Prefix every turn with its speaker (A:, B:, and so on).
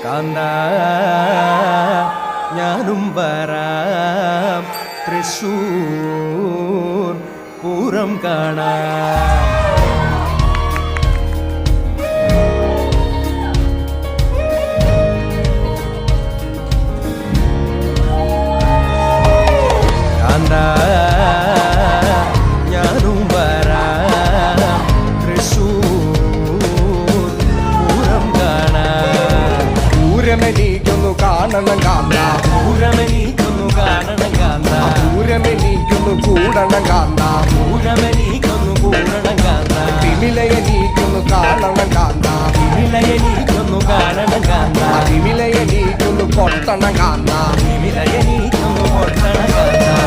A: കാന്ത ഞാനും വരാം തൃശ്ശൂർ പൂരം കാണാം. കാന്ത ഞാനും വരാം തൃശ്ശൂർ പൂരം കാണാം.
B: പൂരമെനിക്കൊന്നു കാണണം കാന്ത,
A: പൂരമെനിക്കൊന്നു കാണണം കാന്ത,
B: പൂരമെനിക്കൊന്നു കൂടണം കാന്ത,
A: പൂരമെനിക്കൊന്നു കൂടണം കാന്ത,
B: തിമിലയെനിക്കൊന്നു കാണണം കാന്ത,
A: തിമിലയെനിക്കൊന്നു കാണണം കാന്ത,
B: തിമിലയെനിക്കൊന്നു കൊട്ടണം കാന്ത,
A: തിമിലയെനിക്കൊന്നു കൊട്ടണം കാന്ത.